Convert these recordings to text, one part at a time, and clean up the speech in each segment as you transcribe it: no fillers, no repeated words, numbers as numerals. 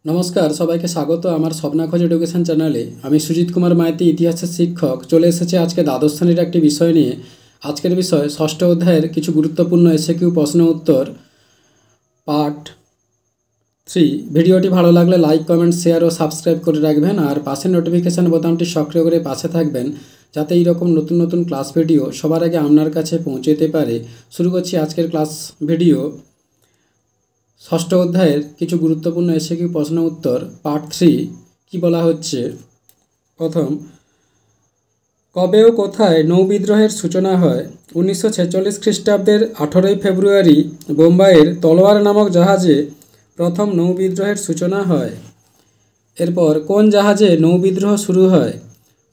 নমস্কার, সবাইকে স্বাগত আমার স্বপ্নাখোঁজ এডুকেশন চ্যানেলে। আমি সুজিত কুমার মাইতি, ইতিহাসের শিক্ষক, চলে এসেছি আজকে দ্বাদশ শ্রেণীর একটি বিষয় নিয়ে। আজকের বিষয় ষষ্ঠ অধ্যায়ের কিছু গুরুত্বপূর্ণ এসএকিউ প্রশ্ন উত্তর পার্ট 3। ভিডিওটি ভালো লাগলে লাইক, কমেন্ট, শেয়ার ও সাবস্ক্রাইব করে রাখবেন, আর পাশের নোটিফিকেশান বোতামটি সক্রিয় করে পাশে থাকবেন, যাতে এইরকম নতুন নতুন ক্লাস ভিডিও সবার আগে আপনার কাছে পৌঁছে যেতে পারে। শুরু করছি আজকের ক্লাস ভিডিও। ষষ্ঠ অধ্যায়ের কিছু গুরুত্বপূর্ণ এসএকিউ প্রশ্ন উত্তর পার্ট 3। কি বলা হচ্ছে? প্রথম, কবে ও কোথায় নৌ বিদ্রোহের সূচনা হয়? 1946 খ্রিস্টাব্দের 18ই ফেব্রুয়ারি বোম্বাইয়ের তলোয়ার নামক জাহাজে প্রথম নৌ বিদ্রোহের সূচনা হয়। এরপর কোন জাহাজে নৌ বিদ্রোহ শুরু হয়?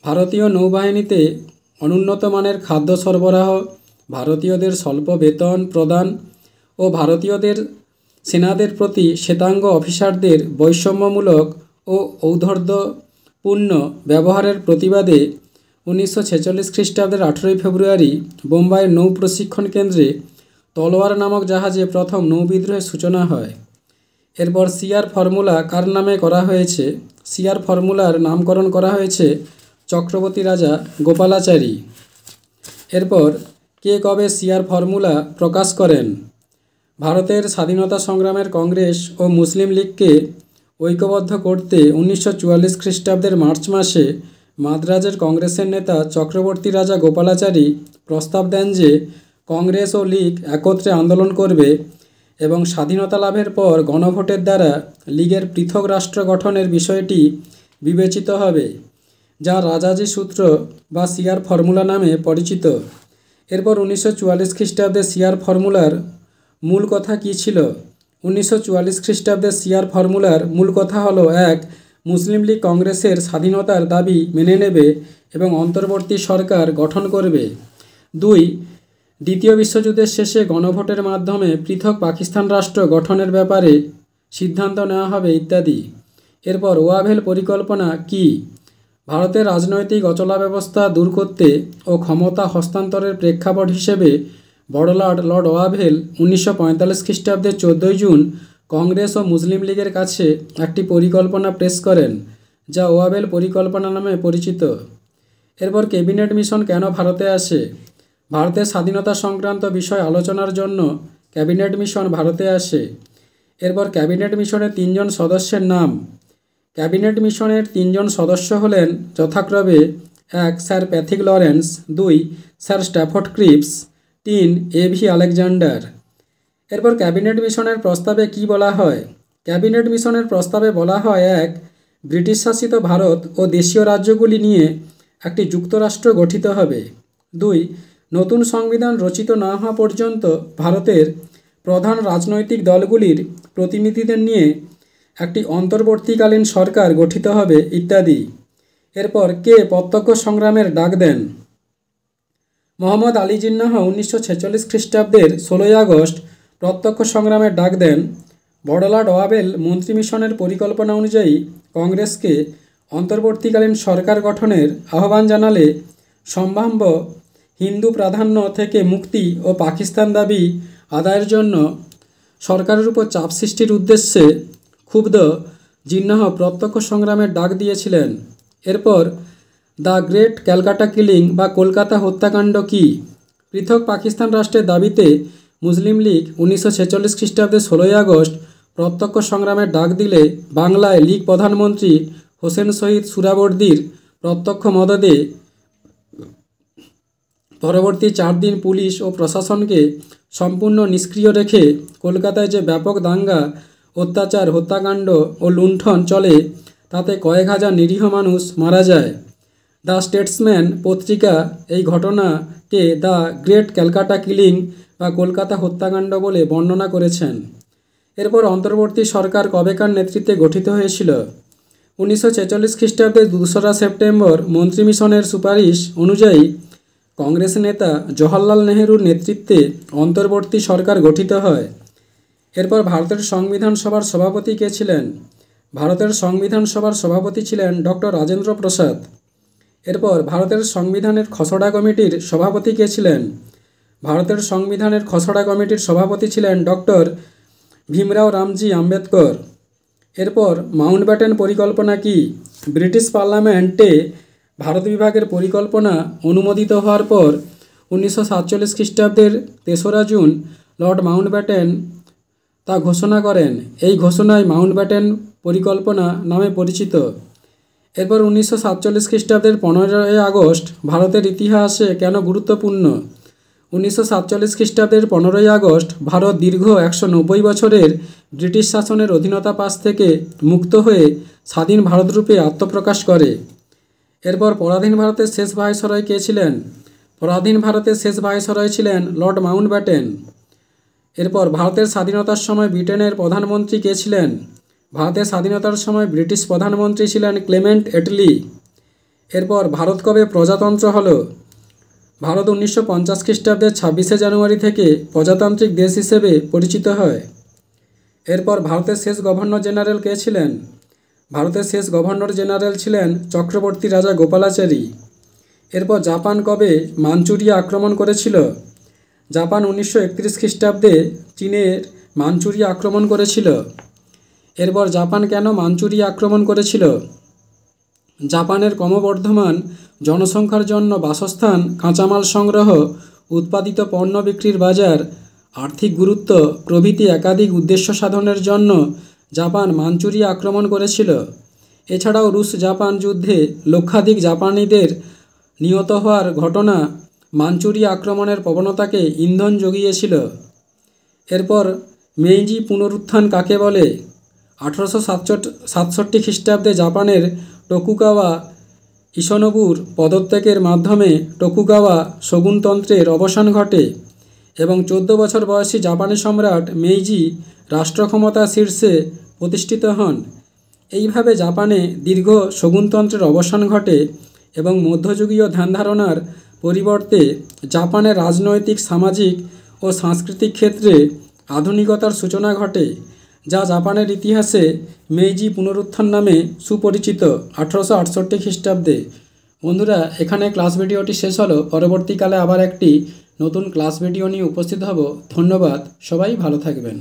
ভারতীয় নৌবাহিনীতে অনুন্নত মানের খাদ্য সরবরাহ, ভারতীয়দের স্বল্প বেতন প্রদান ও ভারতীয়দের সেনাদের প্রতি শ্বেতাঙ্গ অফিসারদের বৈষম্যমূলক ও ঔদ্ধত্যপূর্ণ ব্যবহারের প্রতিবাদে 1946 খ্রিস্টাব্দের 18ই ফেব্রুয়ারি বোম্বাইয়ের নৌ প্রশিক্ষণ কেন্দ্রে তলোয়ার নামক জাহাজে প্রথম নৌ বিদ্রোহের সূচনা হয়। এরপর সিআর ফর্মুলা কার নামে করা হয়েছে? সিআর ফর্মুলার নামকরণ করা হয়েছে চক্রবর্তী রাজা গোপালাচারী। এরপর কে কবে সিআর ফর্মুলা প্রকাশ করেন? ভারতের স্বাধীনতা সংগ্রামের কংগ্রেস ও মুসলিম লীগকে ঐক্যবদ্ধ করতে 1944 খ্রিস্টাব্দের মার্চ মাসে মাদ্রাজের কংগ্রেসের নেতা চক্রবর্তী রাজা গোপালাচারী প্রস্তাব দেন যে কংগ্রেস ও লীগ একত্রে আন্দোলন করবে এবং স্বাধীনতা লাভের পর গণভোটের দ্বারা লীগের পৃথক রাষ্ট্র গঠনের বিষয়টি বিবেচিত হবে, যা রাজাজি সূত্র বা সিআর ফর্মুলা নামে পরিচিত। এরপর 1944 খ্রিস্টাব্দে সিআর ফর্মুলার মূল কথা কী ছিল? 1944 খ্রিস্টাব্দের সিআর ফর্মুলার মূল কথা হলো: 1. মুসলিম লীগ কংগ্রেসের স্বাধীনতার দাবি মেনে নেবে এবং অন্তর্বর্তী সরকার গঠন করবে। 2. দ্বিতীয় বিশ্বযুদ্ধের শেষে গণভোটের মাধ্যমে পৃথক পাকিস্তান রাষ্ট্র গঠনের ব্যাপারে সিদ্ধান্ত নেওয়া হবে ইত্যাদি। এরপর ওয়াভেল পরিকল্পনা কি? ভারতের রাজনৈতিক অচলাবস্থা দূর করতে ও ক্ষমতা হস্তান্তরের প্রেক্ষাপট হিসেবে বড়লাট লর্ড ওয়াভেল 1945 খ্রিস্টাব্দের 14ই জুন কংগ্রেস ও মুসলিম লীগের কাছে একটি পরিকল্পনা পেশ করেন, যা ওয়াভেল পরিকল্পনা নামে পরিচিত। এরপর ক্যাবিনেট মিশন কেন ভারতে আসে? ভারতের স্বাধীনতা সংক্রান্ত বিষয় আলোচনার জন্য ক্যাবিনেট মিশন ভারতে আসে। এরপর ক্যাবিনেট মিশনের 3 জন সদস্যের নাম। ক্যাবিনেট মিশনের 3 জন সদস্য হলেন যথাক্রমে: 1. Sir Pethick Lawrence, 2. Sir Stafford Cripps, 3. A V Alexander. এরপর ক্যাবিনেট মিশনের প্রস্তাবে কি বলা হয়? ক্যাবিনেট মিশনের প্রস্তাবে বলা হয়: 1. ব্রিটিশ শাসিত ভারত ও দেশীয় রাজ্যগুলি নিয়ে একটি যুক্তরাষ্ট্র গঠিত হবে। 2. নতুন সংবিধান রচিত না হওয়া পর্যন্ত ভারতের প্রধান রাজনৈতিক দলগুলির প্রতিনিধিদের নিয়ে একটি অন্তর্বর্তীকালীন সরকার গঠিত হবে ইত্যাদি। এরপর কে প্রত্যক্ষ সংগ্রামের ডাক দেন? মোহাম্মদ আলী জিন্নাহ 1946 খ্রিস্টাব্দের 16ই আগস্ট প্রত্যক্ষ সংগ্রামের ডাক দেন। বড়লাট ওয়াভেল মন্ত্রী মিশনের পরিকল্পনা অনুযায়ী কংগ্রেসকে অন্তর্বর্তীকালীন সরকার গঠনের আহ্বান জানালে সম্ভাব্য হিন্দু প্রাধান্য থেকে মুক্তি ও পাকিস্তান দাবি আদায়ের জন্য সরকারের উপর চাপ সৃষ্টির উদ্দেশ্যে ক্ষুব্ধ জিন্নাহ প্রত্যক্ষ সংগ্রামের ডাক দিয়েছিলেন। এরপর দ্য গ্রেট ক্যালকাটা কিলিং বা কলকাতা হত্যাকাণ্ড কি? পৃথক পাকিস্তান রাষ্ট্রের দাবিতে মুসলিম লীগ 1946 খ্রিস্টাব্দের 16ই আগস্ট প্রত্যক্ষ সংগ্রামের ডাক দিলে বাংলায় লীগ প্রধানমন্ত্রী হোসেন শহীদ সুহরাওয়ার্দীর প্রত্যক্ষ মদদে পরবর্তী 4 দিন পুলিশ ও প্রশাসনকে সম্পূর্ণ নিষ্ক্রিয় রেখে কলকাতায় যে ব্যাপক দাঙ্গা, অত্যাচার, হত্যাকাণ্ড ও লুণ্ঠন চলে, তাতে কয়েক হাজার নিরীহ মানুষ মারা যায়। দ্য স্টেটসম্যান পত্রিকা এই ঘটনাকে দ্য গ্রেট ক্যালকাটা কিলিং বা কলকাতা হত্যাকাণ্ড বলে বর্ণনা করেছেন। এরপর অন্তর্বর্তী সরকার কবেকার নেতৃত্বে গঠিত হয়েছিল? 1946 খ্রিস্টাব্দের 2রা সেপ্টেম্বর মন্ত্রী মিশনের সুপারিশ অনুযায়ী কংগ্রেস নেতা জওহরলাল নেহরুর নেতৃত্বে অন্তর্বর্তী সরকার গঠিত হয়। এরপর ভারতের সংবিধান সভার সভাপতি কে ছিলেন? ভারতের সংবিধান সভার সভাপতি ছিলেন ডক্টর রাজেন্দ্র প্রসাদ। এরপর ভারতের সংবিধানের খসড়া কমিটির সভাপতি কে ছিলেন? ভারতের সংবিধানের খসড়া কমিটির সভাপতি ছিলেন ডক্টর ভীমরাও রামজি আম্বেদকর। এরপর মাউন্টব্যাটেন পরিকল্পনা কি? ব্রিটিশ পার্লামেন্টে ভারত বিভাগের পরিকল্পনা অনুমোদিত হওয়ার পর 1947 খ্রিস্টাব্দের 3রা জুন লর্ড মাউন্টব্যাটেন তা ঘোষণা করেন। এই ঘোষণায় মাউন্টব্যাটেন পরিকল্পনা নামে পরিচিত। এরপর 1947 খ্রিস্টাব্দের 15ই আগস্ট ভারতের ইতিহাসে কেন গুরুত্বপূর্ণ? 1947 খ্রিস্টাব্দের 15ই আগস্ট ভারত দীর্ঘ 190 বছরের ব্রিটিশ শাসনের অধীনতা পাশ থেকে মুক্ত হয়ে স্বাধীন ভারতরূপে আত্মপ্রকাশ করে। এরপর পরাধীন ভারতের শেষ ভাইসরয় কে ছিলেন? পরাধীন ভারতের শেষ ভাইসরয় ছিলেন লর্ড মাউন্টব্যাটেন। এরপর ভারতের স্বাধীনতার সময় ব্রিটেনের প্রধানমন্ত্রী কে ছিলেন? ভারতের স্বাধীনতার সময় ব্রিটিশ প্রধানমন্ত্রী ছিলেন ক্লেমেন্ট এটলি। এরপর ভারত কবে প্রজাতন্ত্র হলো? ভারত 1950 খ্রিস্টাব্দের 26শে জানুয়ারি থেকে প্রজাতান্ত্রিক দেশ হিসেবে পরিচিত হয়। এরপর ভারতের শেষ গভর্নর জেনারেল কে ছিলেন? ভারতের শেষ গভর্নর জেনারেল ছিলেন চক্রবর্তী রাজা গোপালাচারী। এরপর জাপান কবে মাঞ্চুরিয়া আক্রমণ করেছিল? জাপান 1931 খ্রিস্টাব্দে চীনের মাঞ্চুরিয়া আক্রমণ করেছিল। এরপর জাপান কেন মাঞ্চুরিয়া আক্রমণ করেছিল? জাপানের ক্রমবর্ধমান জনসংখ্যার জন্য বাসস্থান, কাঁচামাল সংগ্রহ, উৎপাদিত পণ্য বিক্রির বাজার, আর্থিক গুরুত্ব প্রভৃতি একাধিক উদ্দেশ্য সাধনের জন্য জাপান মাঞ্চুরিয়া আক্রমণ করেছিল। এছাড়াও রুশ জাপান যুদ্ধে লক্ষাধিক জাপানিদের নিহত হওয়ার ঘটনা মাঞ্চুরিয়া আক্রমণের প্রবণতাকে ইন্ধন জুগিয়েছিল। এরপর মেইজি পুনরুত্থান কাকে বলে? 1867 খ্রিস্টাব্দে জাপানের টোকুগাওয়া ইশিনোবুর পদত্যাগের মাধ্যমে টোকুগাওয়া শোগুনতন্ত্রের অবসান ঘটে এবং 14 বছর বয়সী জাপানি সম্রাট মেইজি রাষ্ট্রক্ষমতার শীর্ষে প্রতিষ্ঠিত হন। এইভাবে জাপানে দীর্ঘ শোগুনতন্ত্রের অবসান ঘটে এবং মধ্যযুগীয় ধ্যানধারণার পরিবর্তে জাপানের রাজনৈতিক, সামাজিক ও সাংস্কৃতিক ক্ষেত্রে আধুনিকতার সূচনা ঘটে, যা জাপানের ইতিহাসে মেইজি পুনরুত্থান নামে সুপরিচিত 1868 খ্রিস্টাব্দে। বন্ধুরা, এখানে ক্লাস ভিডিওটি শেষ হলো। পরবর্তীকালে আবার একটি নতুন ক্লাস ভিডিও নিয়ে উপস্থিত হব। ধন্যবাদ, সবাই ভালো থাকবেন।